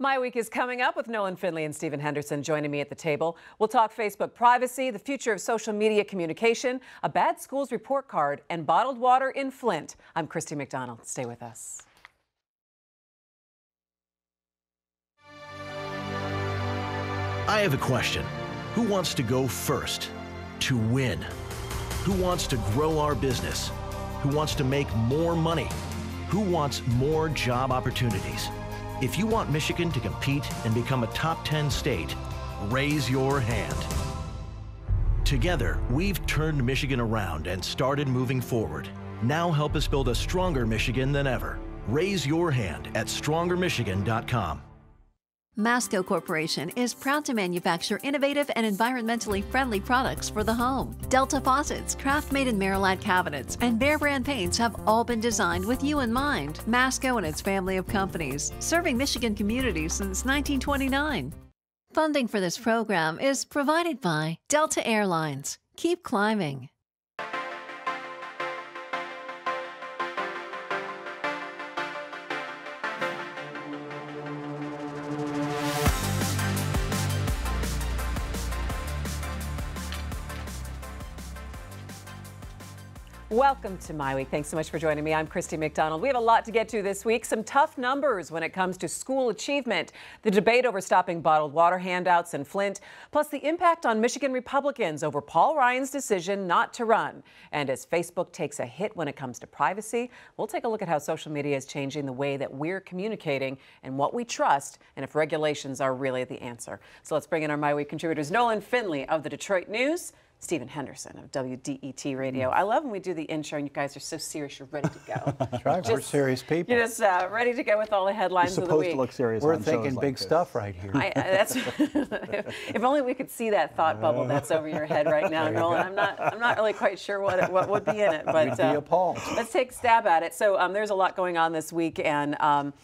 My Week is coming up with Nolan Finley and Stephen Henderson joining me at the table. We'll talk Facebook privacy, the future of social media communication, a bad schools report card, and bottled water in Flint. I'm Christy McDonald. Stay with us. I have a question. Who wants to go first? To win? Who wants to grow our business? Who wants to make more money? Who wants more job opportunities? If you want Michigan to compete and become a top 10 state, raise your hand. Together, we've turned Michigan around and started moving forward. Now help us build a stronger Michigan than ever. Raise your hand at strongermichigan.com. Masco Corporation is proud to manufacture innovative and environmentally friendly products for the home. Delta faucets, Craft-made in Merillat cabinets, and Behr brand paints have all been designed with you in mind. Masco and its family of companies, serving Michigan communities since 1929. Funding for this program is provided by Delta Airlines. Keep climbing. Welcome to My Week. Thanks so much for joining me. I'm Christy McDonald. We have a lot to get to this week. Some tough numbers when it comes to school achievement, the debate over stopping bottled water handouts in Flint, plus the impact on Michigan Republicans over Paul Ryan's decision not to run. And as Facebook takes a hit when it comes to privacy, we'll take a look at how social media is changing the way that we're communicating and what we trust, and if regulations are really the answer. So let's bring in our My Week contributors, Nolan Finley of the Detroit News, Stephen Henderson of WDET Radio. I love when we do the intro and you guys are so serious, you're ready to go. That's right, we're serious people. You're just ready to go with all the headlines of the week. Supposed to look serious. We're thinking big stuff right here. If only we could see that thought bubble that's over your head right now, Nolan. I'm not really quite sure what would be in it, but You'd be appalled. Let's take a stab at it. So there's a lot going on this week, and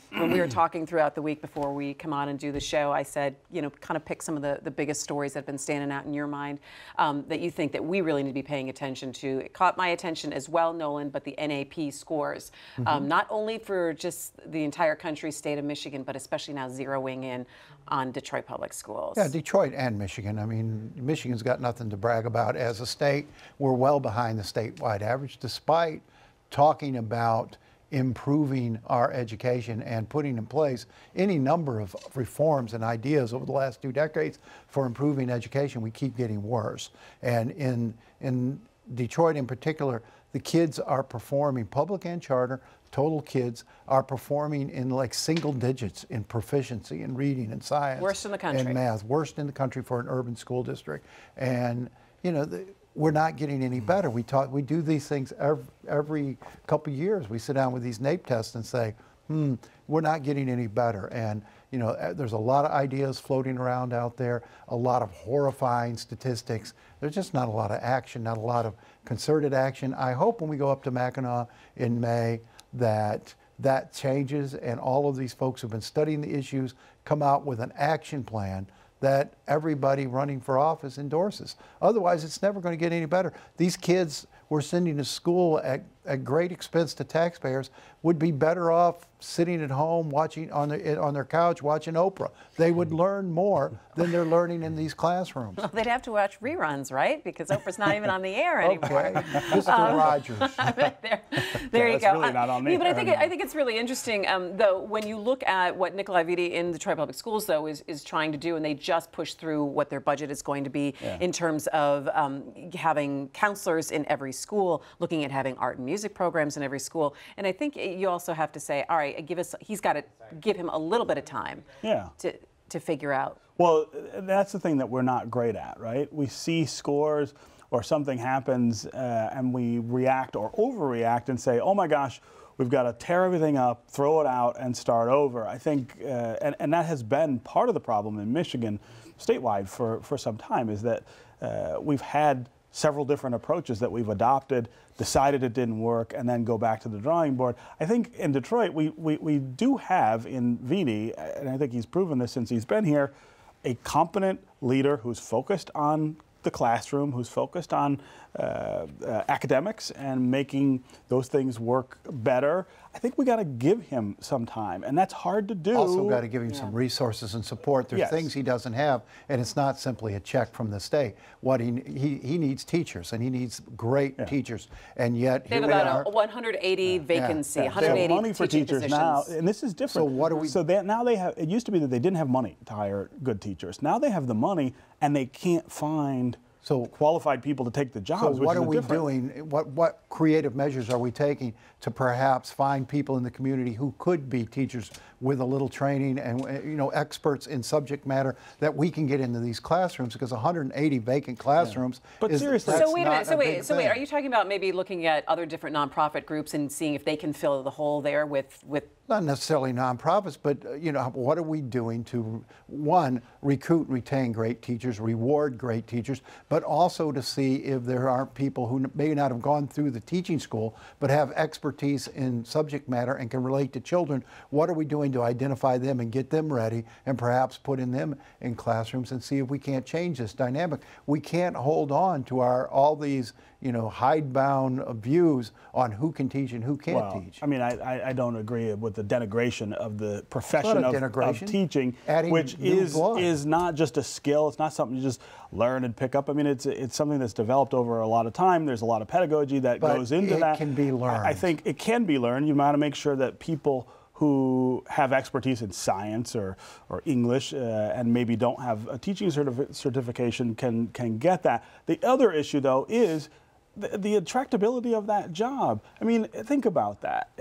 when we were talking throughout the week before we come on and do the show, I said, kind of pick some of the biggest stories that have been standing out in your mind that you think that we really need to be paying attention to. It caught my attention as well, Nolan, but the NAP scores, not only for just the entire country, state of Michigan, but especially now zeroing in on Detroit Public Schools. Yeah, Detroit and Michigan. I mean, Michigan's got nothing to brag about as a state. We're well behind the statewide average, despite talking about improving our education and putting in place any number of reforms and ideas over the last 2 decades for improving education. We keep getting worse. And in Detroit in particular, the kids are performing, public and charter, total kids are performing in like single digits in proficiency in reading and science. Worst in the country. And math. Worst in the country for an urban school district. And, we're not getting any better. We do these things every couple of years. We sit down with these NAEP tests and say, we're not getting any better. And there's a lot of ideas floating around out there, a lot of horrifying statistics. There's just not a lot of action, not a lot of concerted action. I hope when we go up to Mackinac in May that changes and all of these folks who've been studying the issues come out with an action plan that everybody running for office endorses. Otherwise, it's never going to get any better. These kids we're sending to school at great expense to taxpayers would be better off sitting at home watching on their couch watching Oprah. They would learn more than they're learning in these classrooms. Well, they'd have to watch reruns, right? Because Oprah's not even on the air anymore. Okay, Mr. Rogers. there you go. Really not on the yeah, but air I think it's really interesting, though, when you look at what Nikolai Vitti in Detroit Public Schools, though, is trying to do, and they just pushed through what their budget is going to be in terms of having counselors in every school, looking at having art and music programs in every school. And I think you also have to say, all right, he's got to give him a little bit of time to figure out. Well, that's the thing that we're not great at, right? We see scores or something happens and we react or overreact and say, oh my gosh, we've got to tear everything up, throw it out, and start over. I think, and that has been part of the problem in Michigan statewide for some time, is that we've had several different approaches that we've adopted, decided it didn't work, and then go back to the drawing board. I think in Detroit, we do have in Vitti, and I think he's proven this since he's been here, a competent leader who's focused on the classroom, who's focused on academics and making those things work better. I think we got to give him some time, and that's hard to do. Also got to give him some resources and support. There's Yes. things he doesn't have, and it's not simply a check from the state. What he needs teachers, and he needs great teachers, and yet They have here we about are. a 180 vacancy, They 180 have money for teaching teachers now, positions. and this is different. So what do we? So now they have. It used to be that they didn't have money to hire good teachers. Now they have the money, and they can't find qualified people to take the jobs. So which what is are we different. doing? What creative measures are we taking to perhaps find people in the community who could be teachers with a little training and experts in subject matter that we can get into these classrooms? Because 180 vacant classrooms. But is, seriously, that's So wait a not minute. So big wait. thing. Are you talking about maybe looking at other different nonprofit groups and seeing if they can fill the hole there with? Not necessarily nonprofits, but what are we doing to, one, recruit and retain great teachers, reward great teachers, but also to see if there aren't people who may not have gone through the teaching school, but have expertise in subject matter and can relate to children. What are we doing to identify them and get them ready and perhaps put them in classrooms and see if we can't change this dynamic? We can't hold on to all these hidebound views on who can teach and who can't teach. I mean, I don't agree with the denigration of the profession It's not a of denigration. teaching, Adding which new blood. is not just a skill. It's not something you just learn and pick up. I mean, it's something that's developed over a lot of time. There's a lot of pedagogy that But goes into it that. can be learned. I think it can be learned. You want to make sure that people who have expertise in science or English and maybe don't have a teaching certification can get that. The other issue, though, is the attractability of that job. I mean, think about that.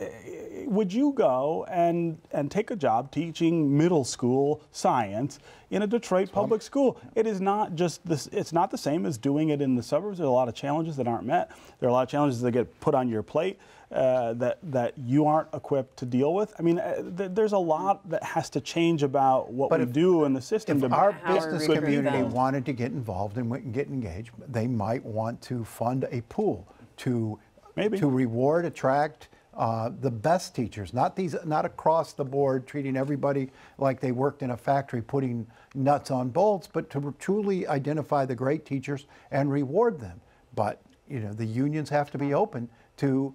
Would you go and take a job teaching middle school science in a Detroit public school? It is not just this. It's not the same as doing it in the suburbs. There are a lot of challenges that aren't met. There are a lot of challenges that get put on your plate that you aren't equipped to deal with. I mean, there's a lot that has to change about what we do in the system. If to our How business recruit community them. wanted to get involved and get engaged, they might want to fund a pool to reward, attract the best teachers, not across the board treating everybody like they worked in a factory putting nuts on bolts, but to truly identify the great teachers and reward them. But the unions have to be open to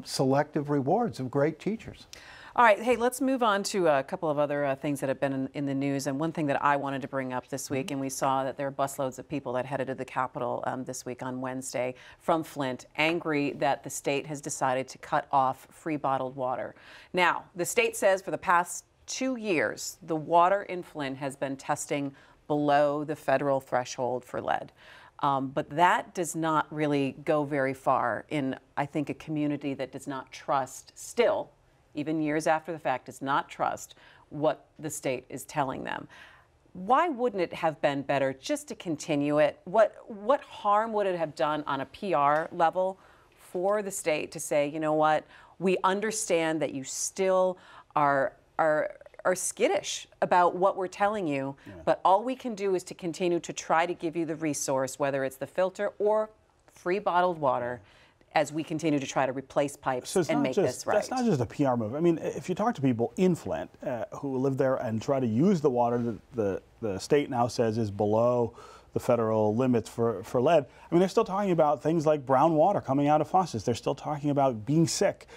selective rewards of great teachers. All right, hey, let's move on to a couple of other things that have been in the news. And one thing that I wanted to bring up this week, and we saw that there are busloads of people that headed to the Capitol this week on Wednesday from Flint, angry that the state has decided to cut off free bottled water. Now, the state says for the past 2 years, the water in Flint has been testing below the federal threshold for lead. But that does not really go very far in, I think, a community that does not trust still, even years after the fact, does not trust what the state is telling them. Why wouldn't it have been better just to continue it? What harm would it have done on a PR level for the state to say, you know what, we understand that you still are skittish about what we're telling you, but all we can do is to continue to try to give you the resource, whether it's the filter or free bottled water, as we continue to try to replace pipes and make this right. That's not just a PR move. I mean, if you talk to people in Flint who live there and try to use the water that the state now says is below the federal limits for lead, I mean, they're still talking about things like brown water coming out of faucets. They're still talking about being sick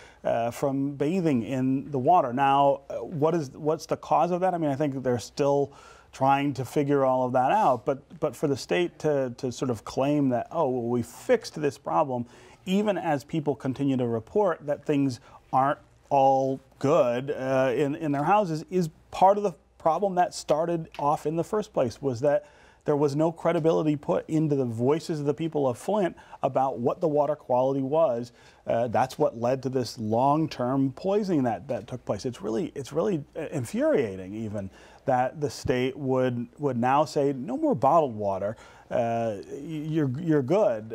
from bathing in the water. Now, what's the cause of that? I mean, I think they're still trying to figure all of that out. But for the state to sort of claim that, oh, well, we fixed this problem, even as people continue to report that things aren't all good in their houses, is part of the problem that started off in the first place, was that there was no credibility put into the voices of the people of Flint about what the water quality was. That's what led to this long-term poisoning that took place. It's really infuriating even that the state would now say no more bottled water. You're good.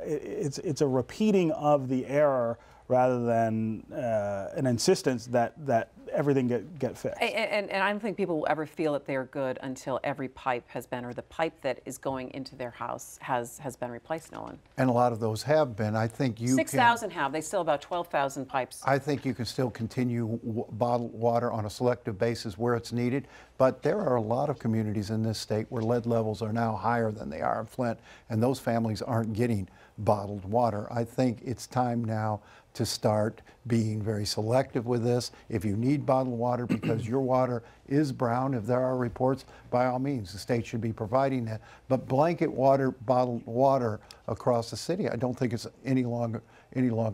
It's a repeating of the error rather than an insistence that everything get fixed. And I don't think people will ever feel that they're good until every pipe has been, or the pipe that is going into their house has been replaced, Nolan. And a lot of those have been. I think you 6,000 have. They still have about 12,000 pipes. I think you can still continue bottled water on a selective basis where it's needed, but there are a lot of communities in this state where lead levels are now higher than they are in Flint, and those families aren't getting bottled water. I think it's time now to start being very selective with this. If you need bottled water because your water is brown, if there are reports, by all means, the state should be providing that. But blanket water, bottled water across the city, I don't think it's any longer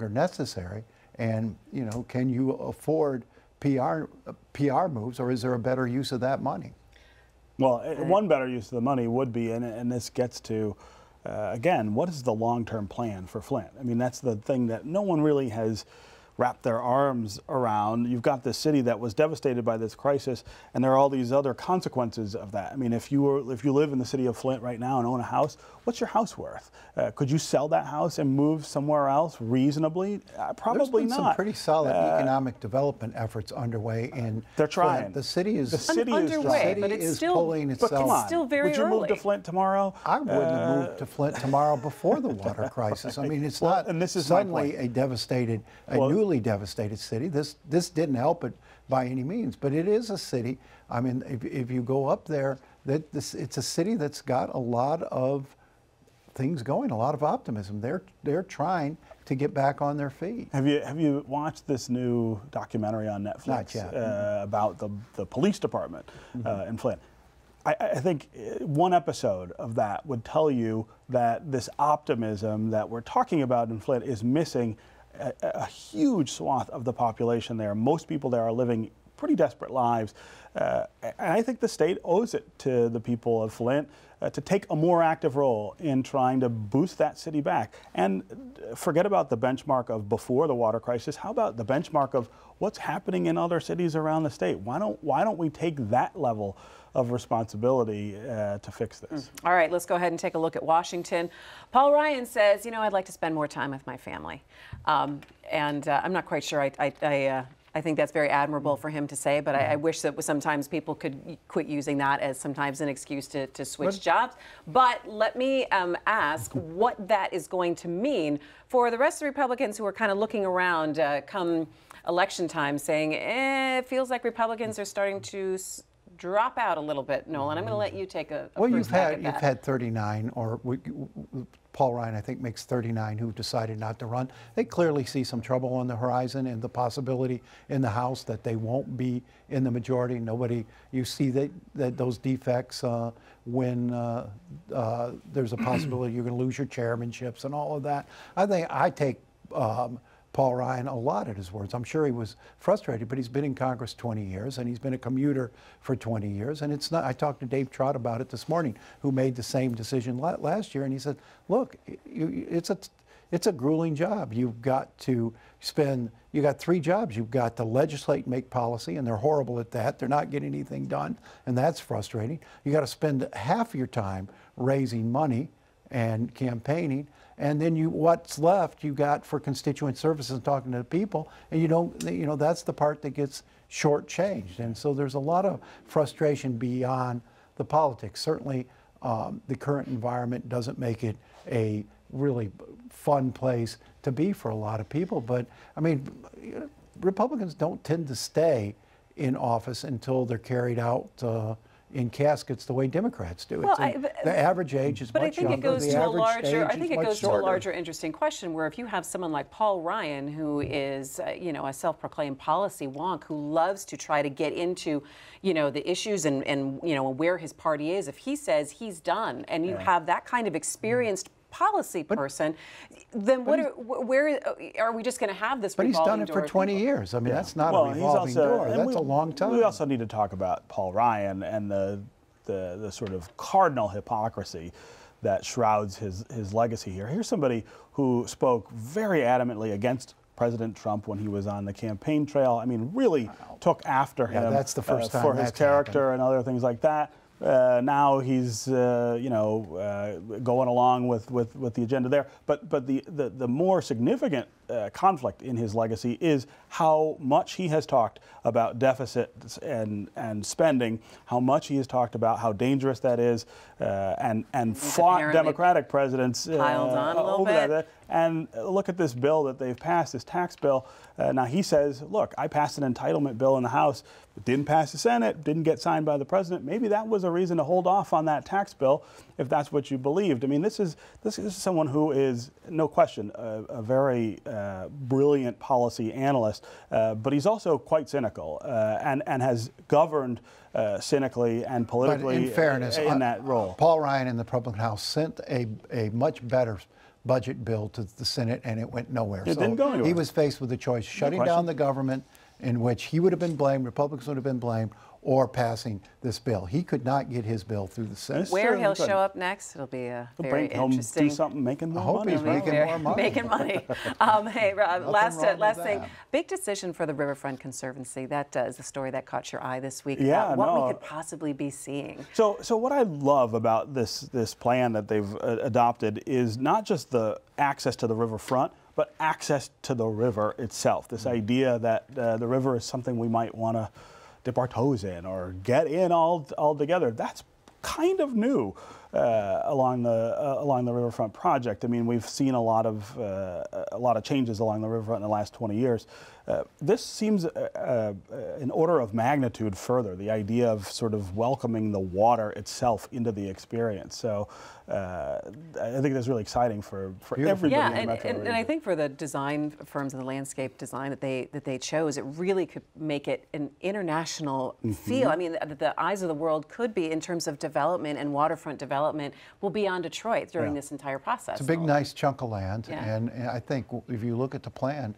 necessary. And you know, can you afford PR moves, or is there a better use of that money? Well, one better use of the money would be, and this gets to, again, what is the long-term plan for Flint? I mean, that's the thing that no one really has wrapped their arms around. You've got this city that was devastated by this crisis, and there are all these other consequences of that. I mean, if you live in the city of Flint right now and own a house, what's your house worth? Could you sell that house and move somewhere else reasonably? Probably There's been not. some pretty solid economic development efforts underway in They're trying. Flint. The city is underway, but it's still pulling itself. But come on, still very would you move early. to Flint tomorrow? I wouldn't have moved to Flint tomorrow before the water crisis. I mean, it's not and this is my suddenly point. a newly devastated city. This didn't help it by any means, but it is a city. I mean, if you go up there, it's a city that's got a lot of things going, a lot of optimism. They're trying to get back on their feet. Have you watched this new documentary on Netflix? Not yet. About the police department in Flint? I think one episode of that would tell you that this optimism that we're talking about in Flint is missing a huge swath of the population there. Most people there are living pretty desperate lives. And I think the state owes it to the people of Flint to take a more active role in trying to boost that city back. And forget about the benchmark of before the water crisis. How about the benchmark of what's happening in other cities around the state? Why don't we take that level of responsibility to fix this? All right, let's go ahead and take a look at Washington. Paul Ryan says, you know, I'd like to spend more time with my family. I'm not quite sure I think that's very admirable for him to say, but I wish that sometimes people could quit using that as sometimes an excuse to switch jobs. But let me ask what that is going to mean for the rest of the Republicans who are kind of looking around come election time saying, it feels like Republicans are starting to drop out a little bit. Nolan, I'm going to let you take a Well, first crack at that. you've had 39, or Paul Ryan, I think, makes 39 who've decided not to run. They clearly see some trouble on the horizon and the possibility in the House that they won't be in the majority. You see that those defects when there's a possibility you're going to lose your chairmanships and all of that. I take Paul Ryan a lot at his words. I'm sure he was frustrated, but he's been in Congress 20 years, and he's been a commuter for 20 years. And it's not. I talked to Dave Trott about it this morning, who made the same decision last year, and he said, "Look, it's a grueling job. You've got to you got three jobs. You've got to legislate and make policy, and they're horrible at that. They're not getting anything done, and that's frustrating. You got to spend half your time raising money and campaigning, and then what's left you got for constituent services and talking to the people, and you don't, that's the part that gets shortchanged. And so there's a lot of frustration beyond the politics. Certainly the current environment doesn't make it a really fun place to be for a lot of people, but I mean, Republicans don't tend to stay in office until they're carried out in caskets the way Democrats do. Well, the average age is much younger. But I think it goes to a larger. I think it goes shorter. to a larger, interesting question. Where if you have someone like Paul Ryan, who is, a self-proclaimed policy wonk, who loves to try to get into, the issues and where his party is. If he says he's done, and you have that kind of experienced policy person, then where are we just going to have this? But he's done it for 20 people? years. I mean, that's not a revolving door. That's a long time. We also need to talk about Paul Ryan and the sort of cardinal hypocrisy that shrouds his legacy here. Here's somebody who spoke very adamantly against President Trump when he was on the campaign trail. I mean, really took after him. That's the first time for his character and other things like that. Now he's going along with the agenda there. But the more significant conflict in his legacy is how much he has talked about deficits and spending, how much he has talked about how dangerous that is, and fought Democratic presidents piled on a little over bit. that. And look at this bill that they've passed, this tax bill. Now he says, look, I passed an entitlement bill in the House, but didn't pass the Senate, didn't get signed by the president. Maybe that was a reason to hold off on that tax bill, if that's what you believed. I mean, this is someone who is, no question, a very brilliant policy analyst, but he's also quite cynical and has governed cynically and politically. But in fairness, in that role. Paul Ryan in the Republican House sent a much better budget bill to the Senate, and it went nowhere. It didn't go anywhere. He was faced with the choice: shutting down the government, in which he would have been blamed, Republicans would have been blamed, or passing this bill. He could not get his bill through the Senate. Where he'll show up next, it'll be very interesting. He'll do something, making more money. I hope he's making more money. Making money. Hey, Rob, last thing. Big decision for the Riverfront Conservancy. That is the story that caught your eye this week. Yeah, what we could possibly be seeing. So what I love about this plan that they've adopted is not just the access to the riverfront, but access to the river itself. This idea that the river is something we might want to dip our toes in or get in all together. That's kind of new along the riverfront project. I mean, we've seen a lot of changes along the riverfront in the last 20 years. This seems an order of magnitude further, the idea of sort of welcoming the water itself into the experience. So I think that's really exciting for everybody in the metro region. And I think for the design firms and the landscape design that they chose, it really could make it an international feel. I mean, the eyes of the world could be, in terms of development and waterfront development, will be on Detroit during this entire process. It's a big, nice chunk of land, and I think if you look at the plan,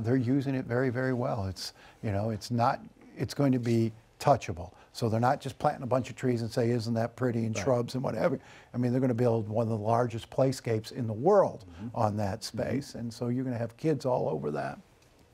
they're using it very, very well. It's, you know, it's going to be touchable. So they're not just planting a bunch of trees and say, isn't that pretty, and shrubs and whatever. I mean, they're going to build one of the largest playscapes in the world on that space. And so you're going to have kids all over that.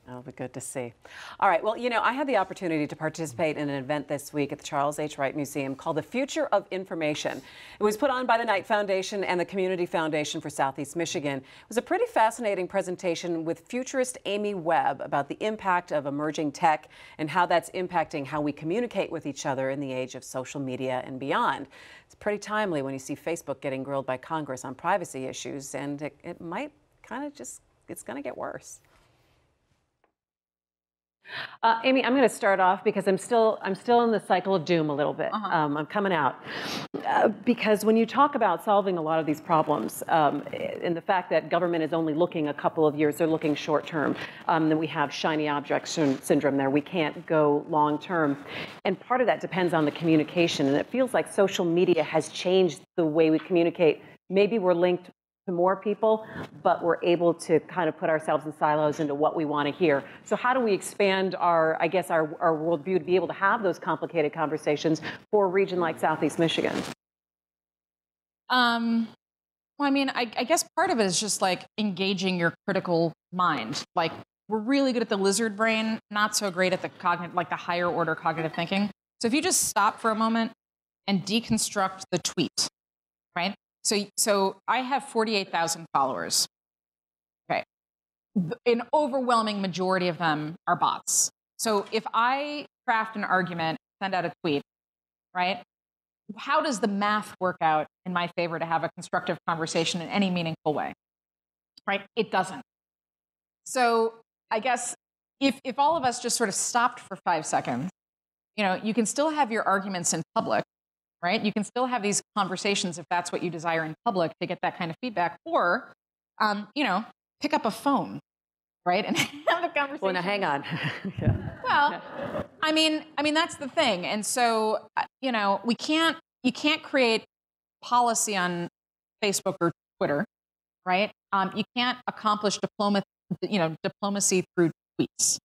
That'll be good to see. All right, well, you know, I had the opportunity to participate in an event this week at the Charles H. Wright Museum called The Future of Information. It was put on by the Knight Foundation and the Community Foundation for Southeast Michigan. It was a pretty fascinating presentation with futurist Amy Webb about the impact of emerging tech and how that's impacting how we communicate with each other in the age of social media and beyond. It's pretty timely when you see Facebook getting grilled by Congress on privacy issues, and it might kind of just, it's going to get worse. Amy, I'm going to start off because I'm still in the cycle of doom a little bit. I'm coming out because when you talk about solving a lot of these problems, and the fact that government is only looking a couple of years, they're looking short term. Then we have shiny object syndrome there. We can't go long term, and part of that depends on the communication. And it feels like social media has changed the way we communicate. Maybe we're linked to more people, but we're able to kind of put ourselves in silos into what we want to hear. So how do we expand our worldview to be able to have those complicated conversations for a region like Southeast Michigan? Well, I mean, I guess part of it is just like engaging your critical mind. Like, we're really good at the lizard brain, not so great at the the higher order cognitive thinking. So if you just stop for a moment and deconstruct the tweet, right? So I have 48,000 followers. Okay. An overwhelming majority of them are bots. So if I craft an argument, send out a tweet, right? How does the math work out in my favor to have a constructive conversation in any meaningful way? Right? It doesn't. So I guess if all of us just sort of stopped for 5 seconds, you know, you can still have your arguments in public, right? You can still have these conversations if that's what you desire in public to get that kind of feedback, or, you know, pick up a phone, right, and have a conversation. Well, now hang on. Well, I mean that's the thing, and so you know, you can't create policy on Facebook or Twitter, right? You can't accomplish diplomacy through tweets,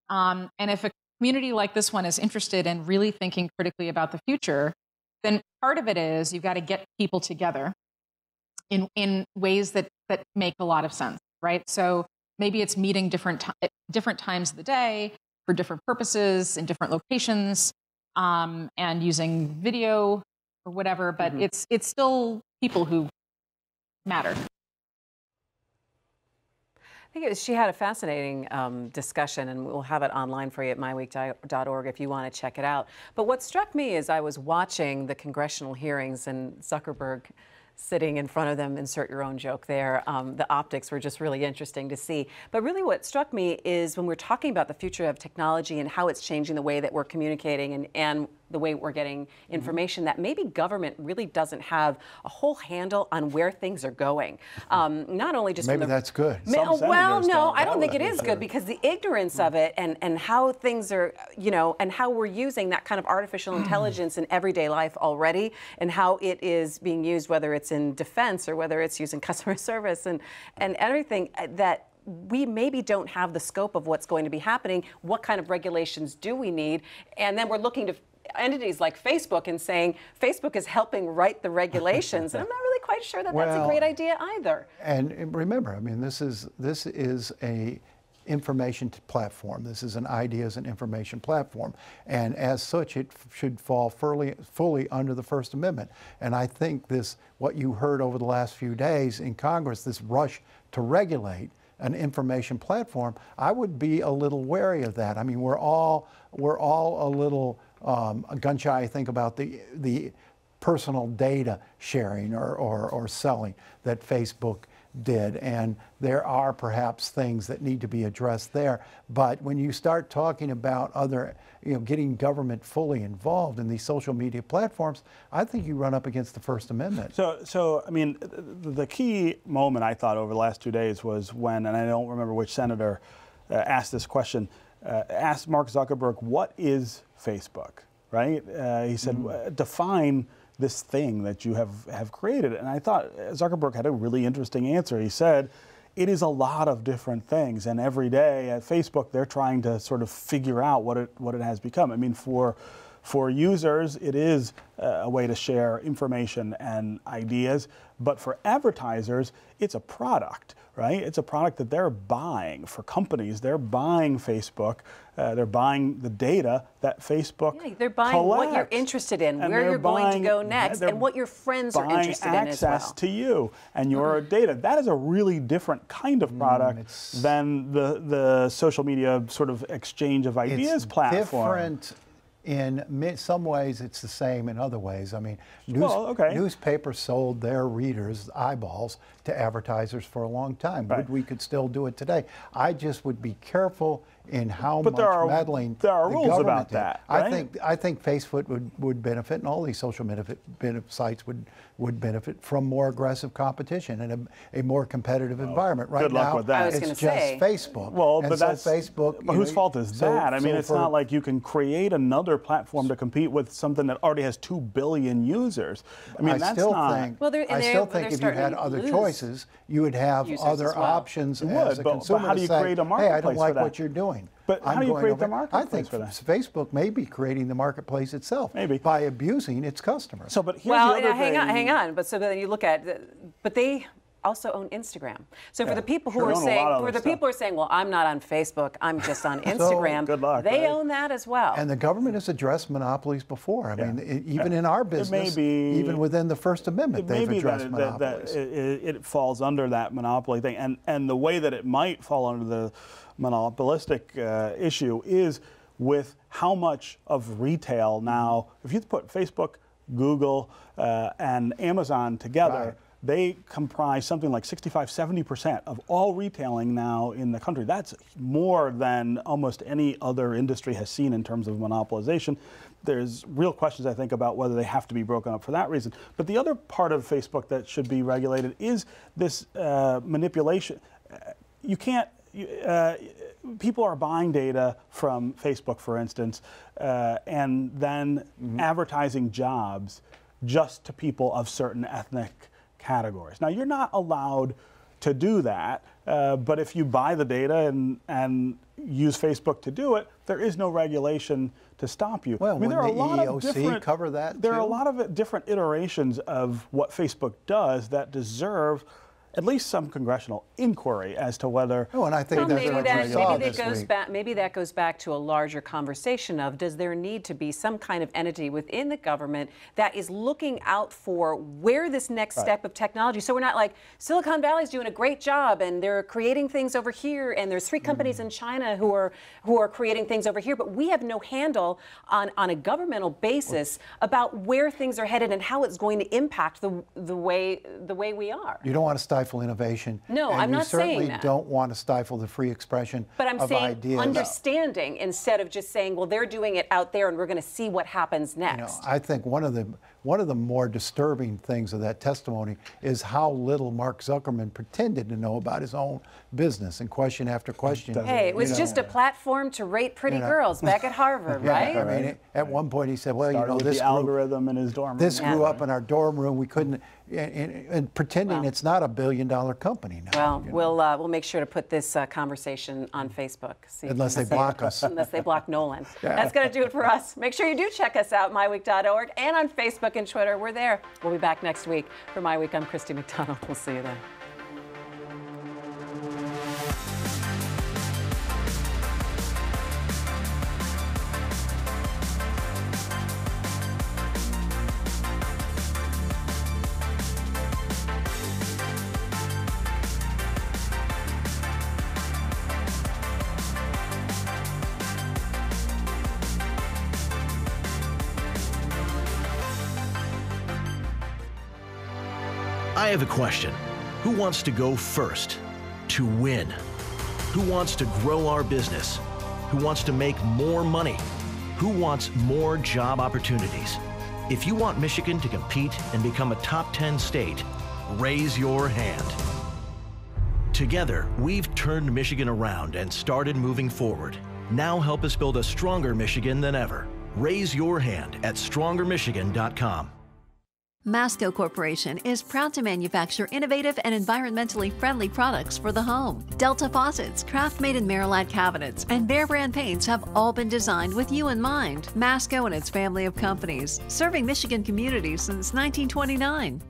and if a community like this one is interested in really thinking critically about the future, then part of it is you've got to get people together in ways that make a lot of sense, right? So maybe it's meeting different times of the day for different purposes in different locations, and using video or whatever. But it's still people who matter. think she had a fascinating discussion, and we'll have it online for you at MiWeek.org if you want to check it out. But what struck me as I was watching the congressional hearings and Zuckerberg sitting in front of them, insert your own joke there, the optics were just really interesting to see. But really what struck me is when we're talking about the future of technology and how it's changing the way that we're communicating and the way we're getting information, that maybe government really doesn't have a whole handle on where things are going. Not only just maybe that's good. Well, no, I don't think it is good, because the ignorance of it and how things are, and how we're using that kind of artificial intelligence in everyday life already, and how it is being used, whether it's in defense or whether it's used in customer service and everything, that we maybe don't have the scope of what's going to be happening. What kind of regulations do we need? And then we're looking to entities like Facebook and saying Facebook is helping write the regulations, and I'm not really quite sure that that's a great idea either. And remember, I mean, this is a information platform. This is an ideas and information platform, and as such, it should fall fully under the First Amendment. And I think what you heard over the last few days in Congress, this rush to regulate an information platform, I would be a little wary of that. I mean, we're all a little gun shy, I think, about the personal data sharing or selling that Facebook did, and there are perhaps things that need to be addressed there. But when you start talking about getting government fully involved in these social media platforms, I think you run up against the First Amendment. So I mean, the key moment I thought over the last 2 days was when, and I don't remember which senator asked this question, asked Mark Zuckerberg, what is Facebook, right? He said, define this thing that you have created. And I thought Zuckerberg had a really interesting answer. He said, it is a lot of different things, and every day at Facebook they're trying to sort of figure out what it has become. I mean, for users, it is a way to share information and ideas, but for advertisers, it's a product, right? It's a product that they're buying. For companies, they're buying Facebook, they're buying the data that Facebook they're buying collects, what you're interested in, where you're going to go next, and what your friends are interested in as well. Access to you and your data. That is a really different kind of product than the social media sort of exchange of ideas platform. Different. In some ways, it's the same. In other ways, I mean, newspapers sold their readers' eyeballs to advertisers for a long time. Right. We could still do it today. I just would be careful in how much meddling there are the rules government about did. that. Right? I think Facebook would benefit, and all these social media sites would benefit from more aggressive competition and a more competitive environment. Right good luck now, with that. it's just Facebook. Well, and but so that's Facebook. But whose fault is that? I mean, it's not like you can create another platform to compete with something that already has 2 billion users. I mean, that's not. I still think if you had other choices, you would have other options as a consumer. But how do you create a marketplace? Hey, I don't like for that? what you're doing. But how do you create the marketplace I think for that? Facebook may be creating the marketplace itself by abusing its customers. So, but here's the other thing. Hang on. But so then you look at, but they also own Instagram. So for the people who are saying, well, I'm not on Facebook, I'm just on Instagram, good luck, they own that as well. And the government has addressed monopolies before. I mean, even in our business, even within the First Amendment, they've addressed monopolies. It falls under that monopoly thing, and the way that it might fall under the monopolistic issue is with how much of retail now, if you put Facebook, Google, and Amazon together, they comprise something like 65–70% of all retailing now in the country. That's more than almost any other industry has seen in terms of monopolization. There's real questions, I think, about whether they have to be broken up for that reason. But the other part of Facebook that should be regulated is this manipulation. You can't. People are buying data from Facebook, for instance, and then advertising jobs just to people of certain ethnic categories. Now, you're not allowed to do that, but if you buy the data and use Facebook to do it, there is no regulation to stop you. Well, I mean, there are a lot of EEOC cover that There too? are a lot of different iterations of what Facebook does that deserve at least some congressional inquiry as to whether. Oh, and I think that's what we saw this week. Maybe that goes back to a larger conversation of, does there need to be some kind of entity within the government that is looking out for where this next step of technology, so we're not like Silicon Valley's doing a great job and they're creating things over here, and there's 3 companies in China who are creating things over here, but we have no handle on a governmental basis about where things are headed and how it's going to impact the way we are. You don't want to stifle innovation. No, I'm not saying that. You certainly don't want to stifle the free expression but I'm of saying ideas. Understanding instead of just saying, well, they're doing it out there and we're going to see what happens next. You know, I think one of the more disturbing things of that testimony is how little Mark Zuckerman pretended to know about his own business, and question after question. Hey, it was just a platform to rate pretty girls back at Harvard, right? I mean, at one point he said, well, this the algorithm in his dorm room. This grew up in our dorm room. We couldn't, and pretending it's not $1 billion company now. Well, we'll make sure to put this conversation on Facebook. Unless they block us. Unless they block Nolan. That's going to do it for us. Make sure you do check us out, MiWeek.org, and on Facebook and Twitter. We're there. We'll be back next week. For MiWeek, I'm Christy McDonald. We'll see you then. I have a question. Who wants to go first? To win? Who wants to grow our business? Who wants to make more money? Who wants more job opportunities? If you want Michigan to compete and become a top 10 state, raise your hand. Together, we've turned Michigan around and started moving forward. Now help us build a stronger Michigan than ever. Raise your hand at strongermichigan.com. Masco Corporation is proud to manufacture innovative and environmentally friendly products for the home. Delta faucets, craft-made in Merillat cabinets, and Behr brand paints have all been designed with you in mind. Masco and its family of companies, serving Michigan communities since 1929.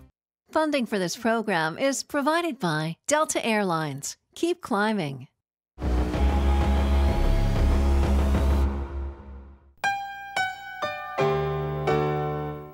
Funding for this program is provided by Delta Airlines. Keep climbing.